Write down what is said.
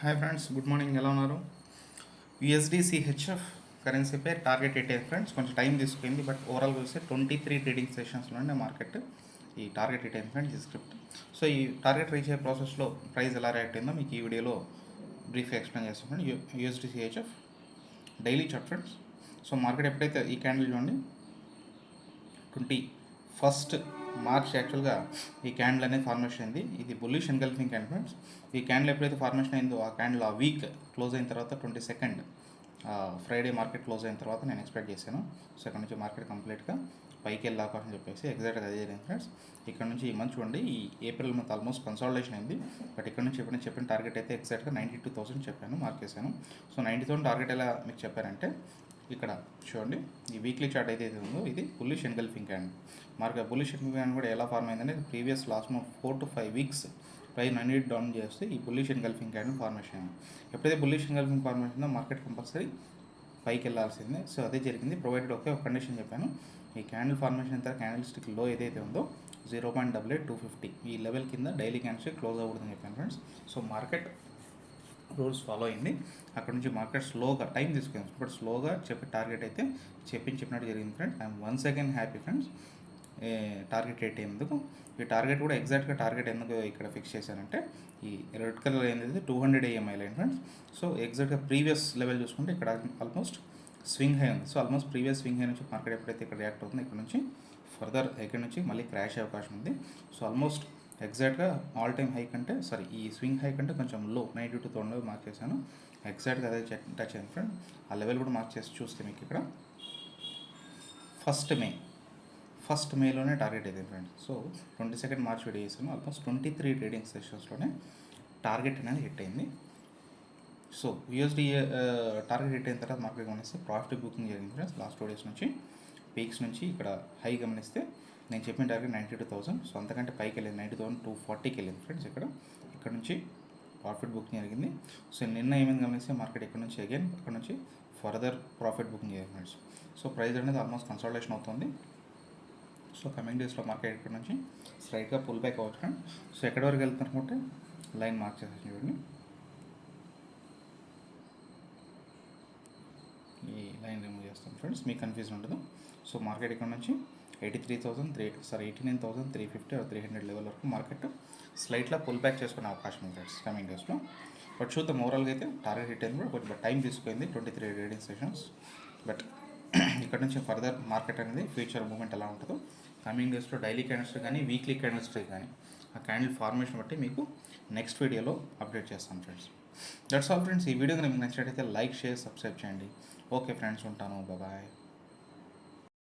Hi friends, good morning. ఎలా ఉన్నారు? USDCHF currency పై target ఎట్టేది friends. కొంచెం టైం తీసుకుంది, బట్ ఓవరాల్ చూస్తే 23 ట్రేడింగ్ సెషన్స్లోనే మార్కెట్ ఈ టార్గెట్ ఎట్టేది ఫ్రెండ్స్. ఈ స్క్రిప్ట్. సో ఈ టార్గెట్ రీచ్ అయ్యే ప్రాసెస్లో ప్రైస్ ఎలా రియాక్ట్ అయిందో మీకు ఈ వీడియోలో బ్రీఫ్గా ఎక్స్ప్లెయిన్ చేస్తాం friend. USDCHF daily chart friends. So market ఎప్పుడైతే ఈ క్యాండిల్ చూడండి, 21 మార్చ్ యాక్చువల్గా ఈ క్యాండిల్ అనేది ఫార్మేషన్ అయింది. ఇది బుల్లిష్ ఎన్గల్ఫింగ్ క్యాండిల్ ఫ్రెండ్స్. ఈ క్యాండిల్ ఎప్పుడైతే ఫార్మేషన్ అయిందో ఆ క్యాండిల్ ఆ వీక్ క్లోజ్ అయిన తర్వాత 22 ఫ్రైడే మార్కెట్ క్లోజ్ అయిన తర్వాత నేను ఎక్స్పెక్ట్ చేశాను. సో ఇక్కడ నుంచి మార్కెట్ కంప్లీట్గా పైకి వెళ్ళే అవకాశం చెప్పేసి ఎగ్జాక్ట్గా అదే జరిగింది ఫ్రెండ్స్. ఇక్కడ నుంచి ఈ మంత్ చూడండి, ఈ ఏప్రిల్ మంత్ ఆల్మోస్ట్ కన్సాలిడేషన్ అయింది. బట్ ఇక్కడ నుంచి ఎప్పుడైనా చెప్పిన టార్గెట్ అయితే ఎగ్జాక్ట్గా 92,000 చెప్పాను, మార్క్ చేశాను. సో 90,000 టార్గెట్ ఎలా మీకు చెప్పారంటే ఇక్కడ చూడండి, ఈ వీక్లీ చార్ట్ అయితే ఉందో ఇది bullish engulfing candle. Market bullish engulfing candle కూడా ఎలా ఫార్మ్ అయిందంటే previous last 4 to 5 weeks price 98 down చేస్తే ఈ బుల్లిష్ ఎన్గల్ఫింగ్ క్యాండిల్ ఫార్మేషన్ అయింది. ఎప్పుడైతే బుల్లిష్ ఎన్గల్ఫింగ్ ఫార్మేషన్ ఉందో మార్కెట్ కంపల్సరీ పైకి వెళ్ళాల్సిందే. సో అదే జరిగింది, ప్రొవైడెడ్ ఒకే ఒక కండిషన్ చెప్పాను. ఈ క్యాండిల్ ఫార్మేషన్ తర్వాత క్యాండిల్ స్టిక్ లో ఏదైతే ఉందో 0.250 ఈ లెవెల్ కింద డైలీ క్యాండిల్ స్టిక్ క్లోజ్ అవ్వకూడదని చెప్పాను friends. So market rules follow అయింది. అక్కడ నుంచి మార్కెట్ స్లోగా టైం తీసుకుంది, బట్ స్లోగా చెప్పి టార్గెట్ అయితే చెప్పినట్టు జరిగింది friends. I'm once again happy friends. Target rate ఎందుకు, ఈ టార్గెట్ కూడా ఎగ్జాక్ట్గా టార్గెట్ ఎందుకు ఇక్కడ ఫిక్స్ చేశానంటే ఈ రెడ్ కలర్ ఏంటంటే 200 EMI లైన్ ఫ్రెండ్స్. సో ఎగ్జాక్ట్గా ప్రీవియస్ లెవెల్ చూసుకుంటే ఇక్కడ ఆల్మోస్ట్ స్వింగ్ హై ఉంది. So almost previous swing high నుంచి మార్కెట్ ఎప్పుడైతే ఇక్కడ రియాక్ట్ అవుతుంది, ఇక్కడ నుంచి ఫర్దర్ ఇక్కడ నుంచి మళ్ళీ క్రాష్ అయ్యే అవకాశం ఉంది. సో ఆల్మోస్ట్ ఎగ్జాక్ట్గా ఆల్ టైమ్ హై కంటే ఈ స్వింగ్ హై కంటే కొంచెం లో 92,000 మార్క్ చేశాను. ఎగ్జాక్ట్గా అదే టచ్ అయింది ఫ్రెండ్. ఆ లెవెల్ కూడా మార్క్ చేసి చూస్తే మీకు ఇక్కడ ఫస్ట్ మేలోనే టార్గెట్ అయింది ఫ్రెండ్స్. సో 22 మార్చ్ వీడియో చేశాను. ఆల్మోస్ట్ 23 ట్రేడింగ్ సెషన్స్లోనే టార్గెట్ అనేది హిట్ అయింది. సో USD టార్గెట్ హిట్ అయిన తర్వాత మార్కెట్ గమనిస్తే ప్రాఫిట్ బుకింగ్ జరిగింది ఫ్రెండ్స్. లాస్ట్ 2 డేస్ నుంచి పీక్స్ నుంచి ఇక్కడ హై గమనిస్తే నేను చెప్పిన టార్గెట్ 92,000. సో అంతకంటే పైకి వెళ్ళింది, 90,240కి వెళ్ళింది ఫ్రెండ్స్. ఇక్కడ నుంచి ప్రాఫిట్ బుకింగ్ జరిగింది. సో నిన్న ఏమైంది గమనిస్తే మార్కెట్ ఇక్కడ నుంచి అగైన్ ఇక్కడ నుంచి ఫర్దర్ ప్రాఫిట్ బుకింగ్ జరిగింది ఫ్రెండ్స్. సో ప్రైస్ అనేది ఆల్మోస్ట్ కన్సల్టేషన్ అవుతుంది. సో కమింగ్ డేస్లో మార్కెట్ ఇక్కడ నుంచి స్ట్రైట్గా పుల్ బ్యాక్ అవ్వచ్చు ఫ్రెండ్. సో ఎక్కడి వరకు వెళ్తున్నారు అనుకుంటే లైన్ మార్క్ చేసి చూడండి, ఈ లైన్ రిమూవ్ చేస్తాం ఫ్రెండ్స్, మీకు కన్ఫ్యూజన్ ఉండదు. సో మార్కెట్ ఇక్కడ నుంచి 89,350 or 300 లెవెల్ వరకు మార్కెట్ స్లైట్లా పుల్ బ్యాక్ చేసుకునే అవకాశం ఉంది ఫ్రెండ్స్ కమింగ్ డేస్లో. బట్ చూద్దాం, ఓవరాల్గా అయితే టార్గెట్ హిట్ అయింది కూడా కొంచెం టైం తీసుకుంది, 23 ట్రేడింగ్ సెషన్స్. బట్ ఇక్కడ నుంచి ఫర్దర్ మార్కెట్ అనేది ఫ్యూచర్ మూవ్మెంట్ ఎలా ఉంటుందో కమింగ్ డేస్లో డైలీ క్యాండిల్స్ కానీ వీక్లీ క్యాండిల్స్ కానీ ఆ క్యాండిల్ ఫార్మేషన్ బట్టి మీకు నెక్స్ట్ వీడియోలో అప్డేట్ చేస్తాను ఫ్రెండ్స్. That's all friends. ఈ వీడియో మీకు నచ్చినట్టయితే లైక్, షేర్, సబ్స్క్రైబ్ చేయండి. ఓకే ఫ్రెండ్స్, ఉంటాను. బాయ్.